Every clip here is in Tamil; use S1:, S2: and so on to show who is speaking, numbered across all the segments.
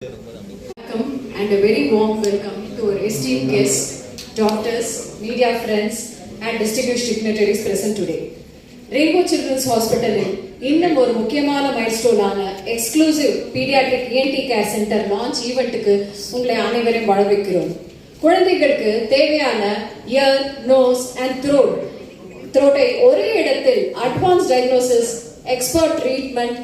S1: Welcome and a very warm welcome to our esteemed guests, doctors, media friends and distinguished dignitaries present today. Rainbow Children's Hospital இன்னும் ஒரு முக்கியமான மைல்ஸ்டோனான exclusive paediatric ENT care centre launch ஈவெண்ட்டுக்கு உங்களை அனைவரையும் வரவேற்கிறோம். குழந்தைகளுக்கு தேவையான இயர், நோஸ் அண்ட் த்ரோட்டை ஒரே இடத்தில் அட்வான்ஸ் டயக்னோசிஸ், எக்ஸ்பர்ட் ட்ரீட்மெண்ட்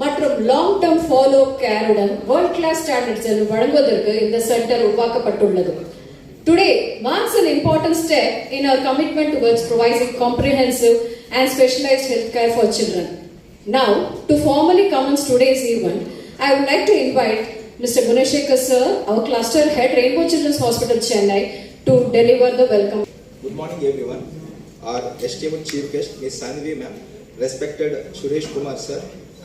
S1: மற்றும் லாங் டர்ம் ஃபாலோ கேருடன் வேர்ல்ட் கிளாஸ் ஸ்டாண்டர்ட்ஸில் வழங்குவதற்கு இந்த சென்டர் உருவாக்கப்பட்டுள்ளது. Today marks an important step in our commitment towards providing comprehensive and specialized healthcare for children. Now, to formally commence today's event, I would like to invite Mr. Guneshekar sir, our cluster head, Rainbow Children's Hospital, Chennai, to deliver the welcome.
S2: Good morning, everyone. Our esteemed chief guest, Ms. Sandvi ma'am, respected Suresh Kumar sir,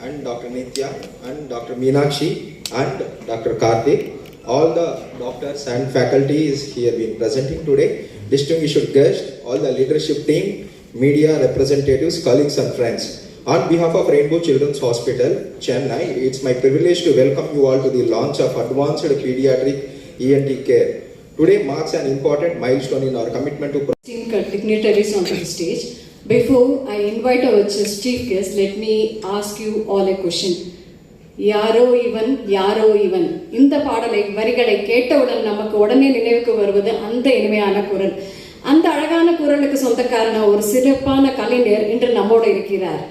S2: and Dr. Nitya, and Dr. Meenakshi, and Dr. Karthik. All the doctors and faculty is here been presenting today. Distinguished guests, all the leadership team, media representatives, colleagues and friends. On behalf of Rainbow Children's Hospital, Chennai, it's my privilege to welcome you all to the launch of Advanced Pediatric ENT Care. Today marks an important milestone in our commitment to
S1: dignitaries onto the stage. Before I invite our chief guest, let me ask you all a question. யாரோ இவன் இந்த பாடலை வரிகளை கேட்டவுடன் நமக்கு உடனே நினைவுக்கு வருவது அந்த இனிமையான குரல். அந்த அழகான குரலுக்கு சொந்தக்காரன ஒரு சிறப்பான கலைஞர் இன்று நம்மோடு இருக்கிறார்.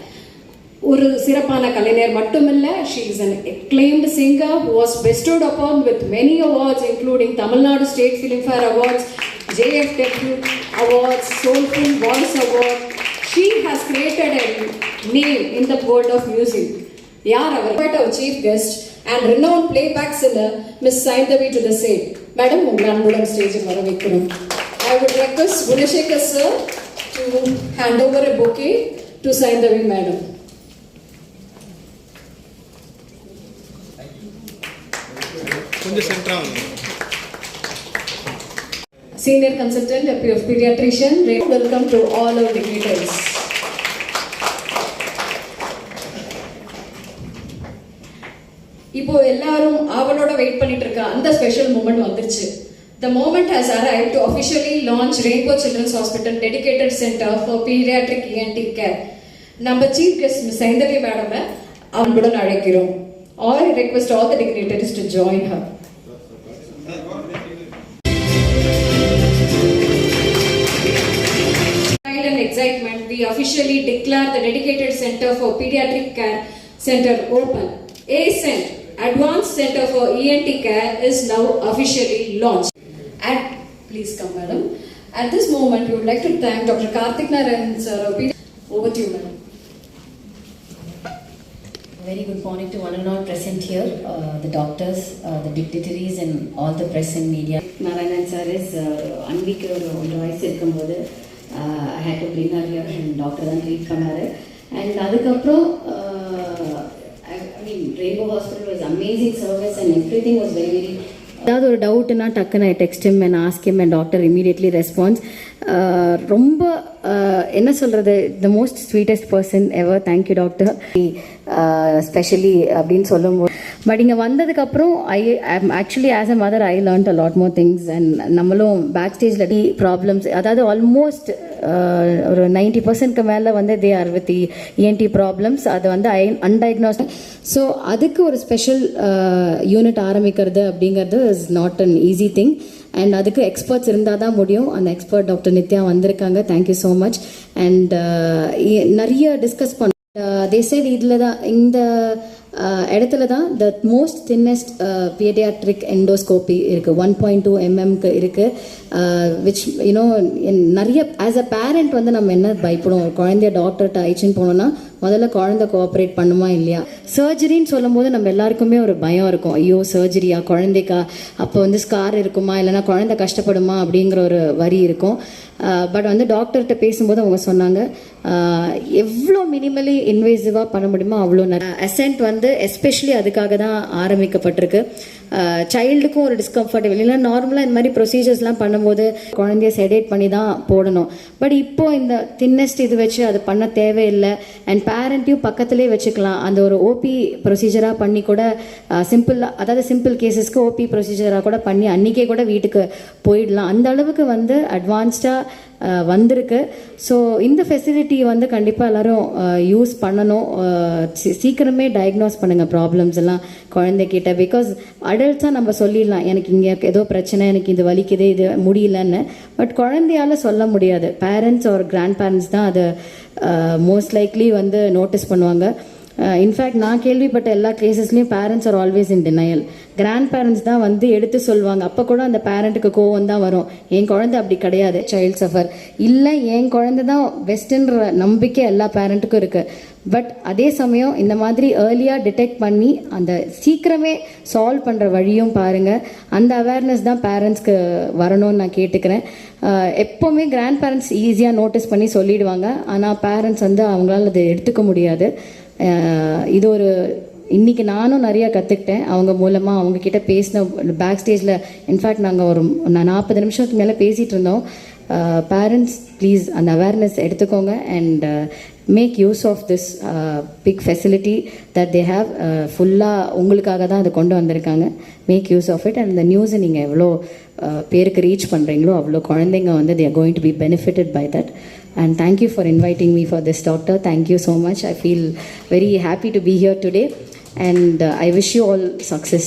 S1: ஒரு சிறப்பான கலைஞர் மட்டுமல்ல, she is an acclaimed singer who was bestowed upon with many awards including Tamil Nadu State Filmfare Awards, JFW Awards, Soulful Voice Award. She has created a name in the world of music. Yaar our chief guest and renowned playback singer Miss Saindhavi to the stage. Madam, உங்களை அன்புடன் ஸ்டேஜில் வரவேற்கிறோம். I would request Guneshekar sir to hand over a bouquet to Saindhavi madam.
S2: கொஞ்சம் சென்டரா வாங்க.
S1: Senior consultant of pediatrician, welcome to all our dignitaries. இப்போ எல்லாரும் அவளோட வெயிட் பண்ணிட்டு இருக்க அந்த ஸ்பெஷல் மூமெண்ட் வந்துருச்சு. The moment has arrived to officially launch Rainbow Children's Hospital dedicated center for pediatric ENT care. நம்ம chief guest Miss Saindhavi madam அவளுடன் அழைக்கிறோம். All request all the dignitaries to join her. And excitement, we officially declare the dedicated center for pediatric care center open. ACENT, Advanced Center for ENT Care, is now officially launched. And please come, madam. At this moment, we would like to thank Dr. Karthik Narayan sir. Over to you, madam.
S3: Very good morning to one and all present here, the doctors, the dignitaries and all the press and media. Narayan sir is unweek ஒரு வயசு இருக்கும்போது I had to bring her here and doctor தான் ட்ரீட் பண்ணாரு. And அதுக்கப்புறம் Rainbow Hospital was amazing service and everything was very ஏதாவது ஒரு டவுட்னா டக்குன்னு I text him and ask him and doctor immediately responds. ரொம்ப என்ன சொல்கிறது, the most sweetest person ever. Thank you doctor, especially அப்படின்னு சொல்லும்போது. பட் இங்கே வந்ததுக்கப்புறம் actually as a mother I learned a lot more things. And நம்மளும் பேக் ஸ்டேஜில் ப்ராப்ளம்ஸ், அதாவது ஆல்மோஸ்ட் ஒரு 90% மேலே வந்து they are with ENT problems. அது வந்து அன்டயக்னோஸ்ட். ஸோ அதுக்கு ஒரு ஸ்பெஷல் யூனிட் ஆரம்பிக்கிறது அப்படிங்கிறது is not an easy thing. And அதுக்கு எக்ஸ்பர்ட்ஸ் இருந்தால் தான் முடியும். அந்த எக்ஸ்பர்ட் டாக்டர் நித்யா வந்திருக்காங்க. Thank you so much. அண்ட் நிறைய டிஸ்கஸ் பண்ண they said இதில் தான் இந்த இடத்துல தான் the most thinnest paediatric endoscopy இருக்குது. 1.2 mm விச் யூனோ நிறைய ஆஸ் அ பேரண்ட் வந்து நம்ம என்ன பயப்படுவோம், குழந்தைய டாக்டர்கிட்ட அழைச்சின்னு போனோம்னா முதல்ல குழந்தை கோஆப்ரேட் பண்ணுமா இல்லையா. சர்ஜரின்னு சொல்லும் போது நம்ம எல்லாருக்குமே ஒரு பயம் இருக்கும். ஐயோ சர்ஜரியா, குழந்தைக்கா, அப்போ வந்து ஸ்கார் இருக்குமா, இல்லைனா குழந்தை கஷ்டப்படுமா அப்படிங்கிற ஒரு வரி இருக்கும். பட் வந்து டாக்டர்கிட்ட பேசும்போது அவங்க சொன்னாங்க எவ்வளோ மினிமலி இன்வேசிவாக பண்ண முடியுமோ அவ்வளோ. அசென்ட் வந்து எஸ்பெஷலி அதுக்காக தான் ஆரம்பிக்கப்பட்டிருக்கு. சைல்டுக்கும் ஒரு டிஸ்கம்ஃபர்டபிள் இல்லைன்னா நார்மலாக இந்த மாதிரி ப்ரொசீஜர்ஸ்லாம் பண்ணும்போது குழந்தைய செடேட் பண்ணி தான் போடணும். பட் இப்போது இந்த தின்னஸ்ட் இது வச்சு அது பண்ண தேவையில்லை. அண்ட் பேரண்ட்டையும் பக்கத்துலேயே வச்சுக்கலாம். அந்த ஒரு ஓபி ப்ரொசீஜராக பண்ணி கூட சிம்பிள் கேசஸ்க்கு ஓபி ப்ரொசீஜராக கூட பண்ணி அன்றைக்கே கூட வீட்டுக்கு போயிடலாம். அந்த அளவுக்கு வந்து அட்வான்ஸ்டாக வந்திருக்கு. ஸோ இந்த ஃபெசிலிட்டி வந்து கண்டிப்பாக எல்லோரும் யூஸ் பண்ணணும். சீக்கிரமே டயக்னோஸ் பண்ணுங்கள் ப்ராப்ளம்ஸ் எல்லாம் குழந்தைகிட்ட. பிகாஸ் அடல்ட்ஸாக நம்ம சொல்லிடலாம், எனக்கு இங்கே ஏதோ பிரச்சனை, எனக்கு இது வலிக்குது, இது முடியலன்னு. பட் குழந்தையால் சொல்ல முடியாது. பேரண்ட்ஸ் ஒரு கிராண்ட் பேரண்ட்ஸ் தான் அதை மோஸ்ட் லைக்லி வந்து நோட்டீஸ் பண்ணுவாங்க. இன்ஃபேக்ட் நான் கேள்விப்பட்ட எல்லா கேசஸ்லேயும் parents are always in denial. Grand parents தான் வந்து எடுத்து சொல்லுவாங்க. அப்போ கூட அந்த பேரண்ட்டுக்கு கோவம் தான் வரும், என் குழந்தை அப்படி கிடையாது, சைல்ட் சஃபர் இல்லை, என் குழந்தை தான் பெஸ்ட்டுன்ற நம்பிக்கை எல்லா பேரண்ட்டுக்கும் இருக்குது. பட் அதே சமயம் இந்த மாதிரி ஏர்லியாக டிடெக்ட் பண்ணி அந்த சீக்கிரமே சால்வ் பண்ணுற வழியும் பாருங்கள். அந்த அவேர்னஸ் தான் பேரண்ட்ஸ்க்கு வரணும்னு நான் கேட்டுக்கிறேன். எப்போவுமே கிராண்ட் பேரண்ட்ஸ் ஈஸியாக நோட்டீஸ் பண்ணி சொல்லிடுவாங்க, ஆனால் பேரண்ட்ஸ் வந்து அவங்களால அதை எடுத்துக்க முடியாது. இது ஒரு இன்றைக்கி நானும் நிறையா கற்றுக்கிட்டேன் அவங்க மூலமாக. அவங்கக்கிட்ட பேசின பேக் ஸ்டேஜில் இன்ஃபேக்ட் நாங்கள் 40 நிமிஷத்துக்கு மேலே பேசிகிட்டு இருந்தோம். பேரண்ட்ஸ் ப்ளீஸ் அந்த அவேர்னஸ் எடுத்துக்கோங்க and make use of this big facility that they have. ஃபுல்லாக உங்களுக்காக தான் அதை கொண்டு வந்திருக்காங்க. Make use of it. And இந்த நியூஸை நீங்கள் எவ்வளோ பேருக்கு ரீச் பண்ணுறீங்களோ அவ்வளோ குழந்தைங்க வந்து they are going to be benefited by that. And thank you for inviting me for this, doctor. Thank you so much. I feel very happy to be here today and I wish you all success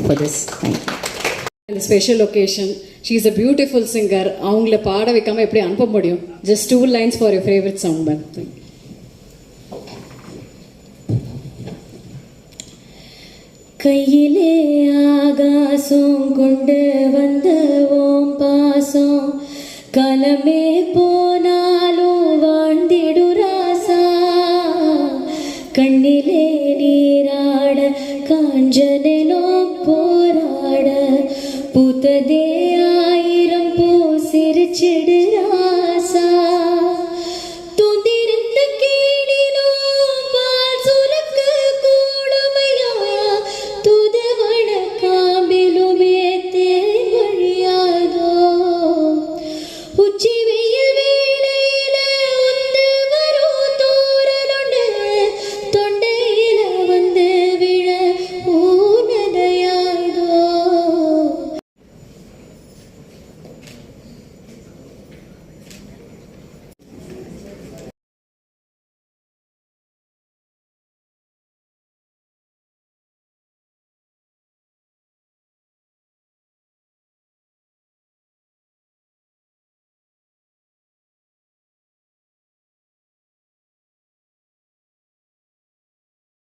S3: for this. Thank you.
S1: In the special occasion, she is a beautiful singer. அவங்கள பாட வைக்காம எப்படி அனுப்ப முடியும்? Just 2 lines for your favorite song, man.
S4: கையிலே ஆகாசம் கொண்டு வந்த ஓம் பாசம் கலமே போனாலும் வாழ்ந்திடு ராசா. கண்ணிலே நீராட காஞ்சனோ போராட பூத்ததே 1000 பூ சிரிச்சிடு